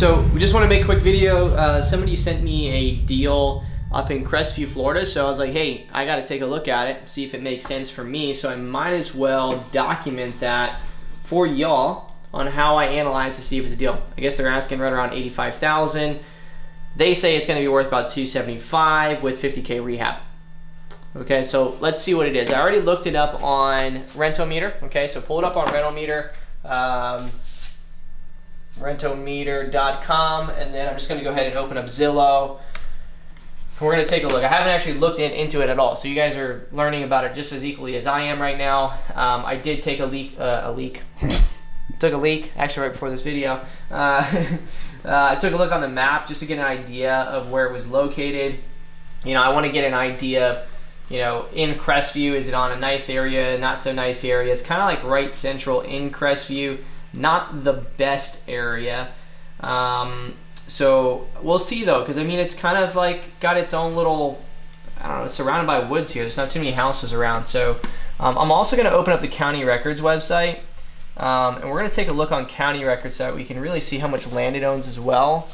So we just want to make a quick video. Somebody sent me a deal up in Crestview, Florida. So I was like, hey, I got to take a look at it, see if it makes sense for me. So I might as well document that for y'all on how I analyze to see if it's a deal. I guess they're asking right around $85,000. They say it's going to be worth about $275 with $50K rehab. Okay, so let's see what it is. I already looked it up on Rentometer. Okay, so pull it up on Rentometer. Rentometer.com, and then I'm just going to go ahead and open up Zillow. We're going to take a look. I haven't actually looked into it at all, so you guys are learning about it just as equally as I am right now. I did take a leak. Took a leak actually right before this video. I took a look on the map just to get an idea of where it was located. You know, I want to get an idea of, you know, in Crestview, is it on a nice area, not so nice area? It's kind of like right central in Crestview. Not the best area. So we'll see though, because I mean, it's kind of like got its own little, I don't know, it's surrounded by woods here. There's not too many houses around. So I'm also going to open up the county records website, and we're going to take a look on county records so that we can really see how much land it owns as well.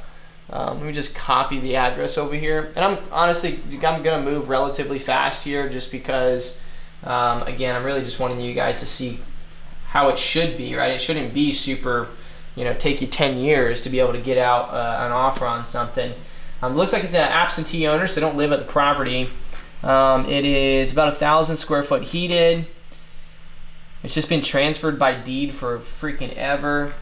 Let me just copy the address over here. And I'm going to move relatively fast here just because, again, I'm really just wanting you guys to see how it should be, right? It shouldn't be super, you know, take you 10 years to be able to get out an offer on something. Looks like it's an absentee owner, so they don't live at the property. It is about 1,000 square foot heated. It's just been transferred by deed for freaking ever.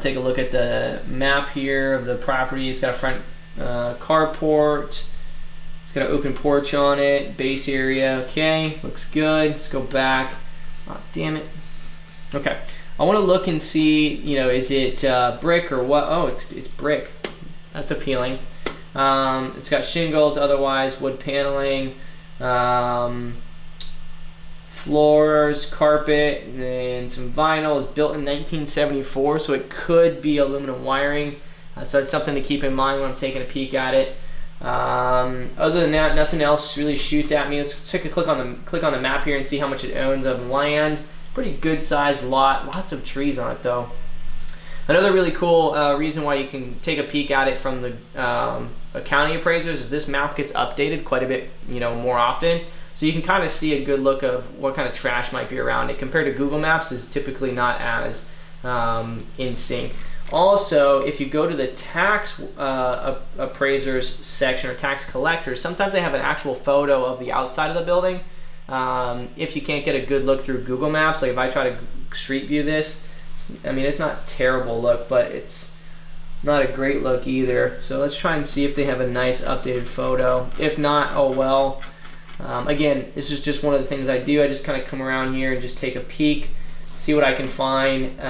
Take a look at the map here of the property. It's got a front carport. It's got an open porch on it. Base area, okay, looks good. Let's go back. Oh, damn it. Okay, I want to look and see, you know, is it brick or what? Oh, it's brick. That's appealing. It's got shingles, otherwise wood paneling, floors, carpet, and some vinyl. It's built in 1974, so it could be aluminum wiring. So it's something to keep in mind when I'm taking a peek at it. Other than that, nothing else really shoots at me. Let's take a click on the map here and see how much it owns of land. Pretty good sized lot. Lots of trees on it though. Another really cool reason why you can take a peek at it from the county appraisers is this map gets updated quite a bit, you know, more often. So you can kind of see a good look of what kind of trash might be around it. Compared to Google Maps, is typically not as in sync. Also, if you go to the tax appraisers section or tax collectors, sometimes they have an actual photo of the outside of the building. If you can't get a good look through Google Maps, like if I try to street view this, I mean, it's not a terrible look, but it's not a great look either. So let's try and see if they have a nice updated photo. If not, oh well. Again, this is just one of the things I do. I just kind of come around here and just take a peek, see what I can find.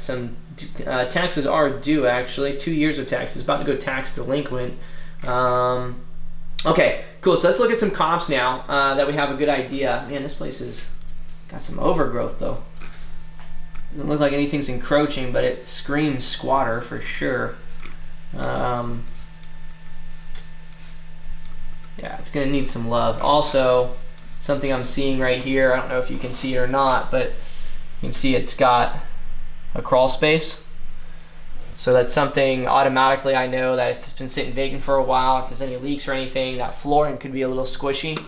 Some taxes are due, actually. 2 years of taxes, about to go tax delinquent. Okay, cool. So let's look at some comps now that we have a good idea. Man, this place has got some overgrowth though. Doesn't look like anything's encroaching, but it screams squatter for sure. Yeah, it's gonna need some love. Also, something I'm seeing right here, I don't know if you can see it or not, but you can see it's got a crawl space. So that's something automatically I know that if it's been sitting vacant for a while, if there's any leaks or anything, that flooring could be a little squishy.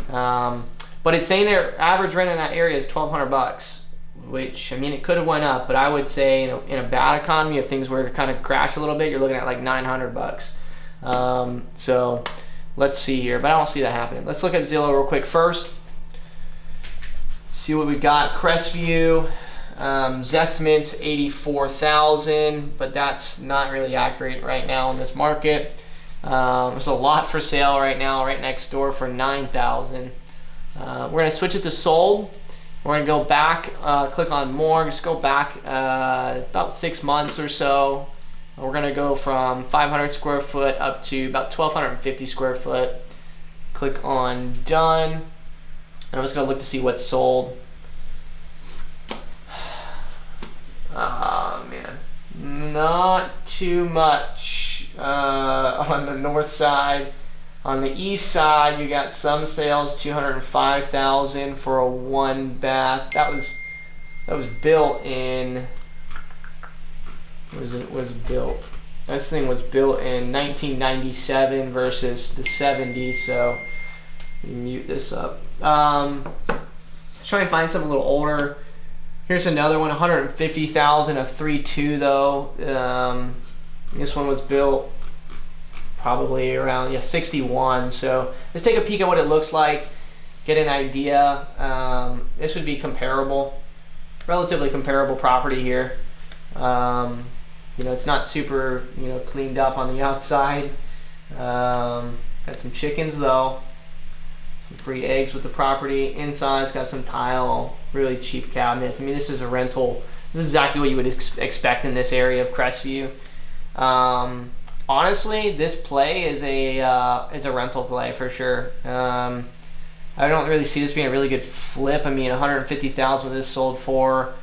But it's saying their average rent in that area is $1,200, which, I mean, it could have went up, but I would say in a bad economy, if things were to kind of crash a little bit, you're looking at like $900. So let's see here, but I don't see that happening. Let's look at Zillow real quick first. See what we got. Crestview, Zestimate's 84,000, but that's not really accurate right now in this market. There's a lot for sale right now, right next door for 9,000. We're gonna switch it to sold. We're gonna go back, click on more, just go back about 6 months or so. We're gonna go from 500 square foot up to about 1,250 square foot. Click on done. And I'm just gonna look to see what's sold. Oh man, not too much on the north side. On the east side, you got some sales, 205,000 for a 1 bath. That was built in was built. This thing was built in 1997 versus the 70s, so mute this up. Try and find something a little older. Here's another one, 150,000, a 3.2 though. This one was built probably around 61. So let's take a peek at what it looks like, get an idea. This would be comparable, relatively comparable property here. It's not super cleaned up on the outside. Got some chickens though. Some free eggs with the property. Inside's got some tile, really cheap cabinets. I mean, this is a rental. This is exactly what you would expect in this area of Crestview. Honestly, this play is a rental play for sure. I don't really see this being a really good flip. I mean, 150,000 with this sold for.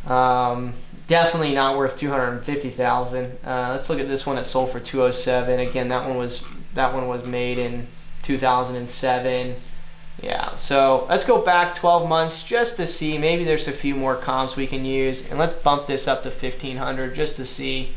Definitely not worth 250,000. Let's look at this one that sold for 207. Again, that one was made in 2007. Yeah, so let's go back 12 months just to see. Maybe there's a few more comps we can use, and let's bump this up to 1,500 just to see.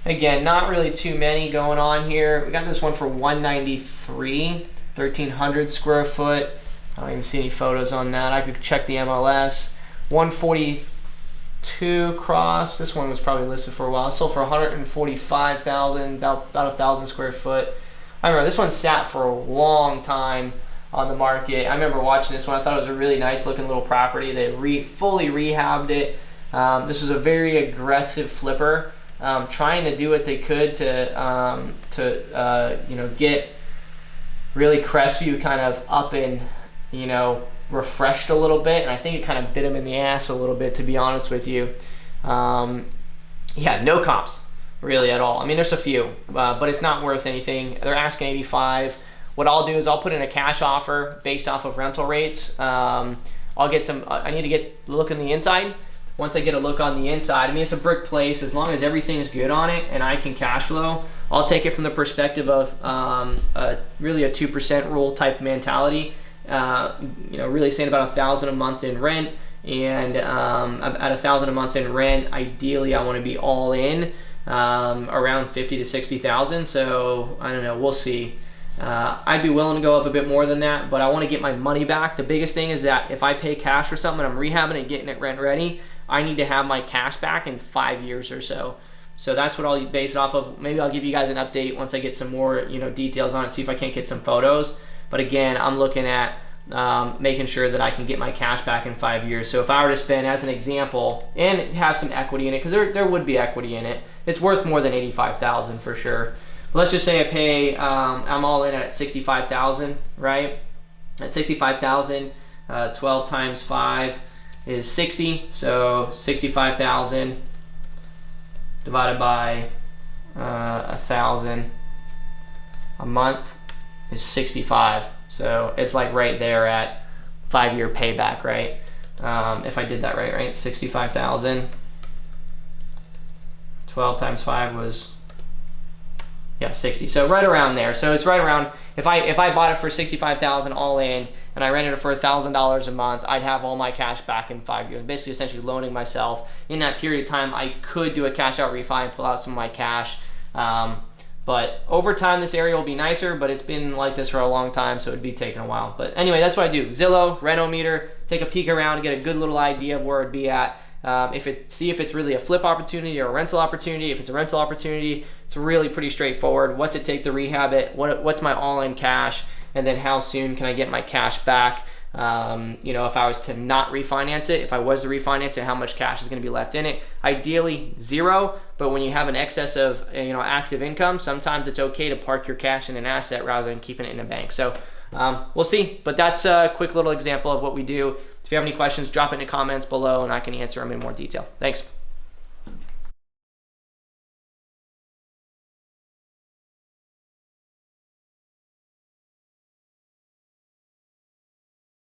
Again, not really too many going on here. We got this one for 193, 1,300 square foot. I don't even see any photos on that. I could check the MLS. 142 cross. This one was probably listed for a while. It sold for 145,000, about 1,000 square foot. I remember this one sat for a long time on the market. I remember watching this one. I thought it was a really nice looking little property. They fully rehabbed it. This was a very aggressive flipper, trying to do what they could to get really Crestview kind of up and refreshed a little bit. And I think it kind of bit them in the ass a little bit, to be honest with you. Yeah, no comps really at all. I mean, there's a few, but it's not worth anything. They're asking 85. What I'll do is I'll put in a cash offer based off of rental rates. I'll get some. I need to get a look on the inside. Once I get a look on the inside, I mean, it's a brick place. As long as everything is good on it and I can cash flow, I'll take it from the perspective of really a 2% rule type mentality. Really saying about $1,000 a month in rent, and at $1,000 a month in rent, ideally I want to be all in. Around 50 to 60,000. So I don't know, we'll see. I'd be willing to go up a bit more than that, but I want to get my money back. The biggest thing is that if I pay cash for something and I'm rehabbing and getting it rent ready, I need to have my cash back in 5 years or so. So that's what I'll base it off of. Maybe I'll give you guys an update once I get some more details on it, see if I can't get some photos. But again, I'm looking at making sure that I can get my cash back in 5 years. So if I were to spend, as an example, and have some equity in it, because there would be equity in it, it's worth more than 85,000 for sure. But let's just say I pay, I'm all in at 65,000, right? At 65,000, 12 times 5 is 60. So 65,000 divided by 1,000 a month is 65. So it's like right there at 5-year payback, right? If I did that right? 65,000. 12 times 5 was 60. So right around there. So it's right around, if I bought it for 65,000 all in and I rented it for $1,000 a month, I'd have all my cash back in 5 years. Basically, essentially loaning myself. In that period of time, I could do a cash out refi and pull out some of my cash. But over time, this area will be nicer, but it's been like this for a long time, so it'd be taking a while. But anyway, that's what I do. Zillow, Renometer, take a peek around, get a good little idea of where it'd be at. See if it's really a flip opportunity or a rental opportunity. If it's a rental opportunity, it's really pretty straightforward. What's it take to rehab it? What's my all-in cash? And then how soon can I get my cash back? If I was to not refinance it, if I was to refinance it, how much cash is going to be left in it? Ideally, zero. But when you have an excess of active income, sometimes it's okay to park your cash in an asset rather than keeping it in a bank. So we'll see. But that's a quick little example of what we do. If you have any questions, drop it in the comments below and I can answer them in more detail. Thanks.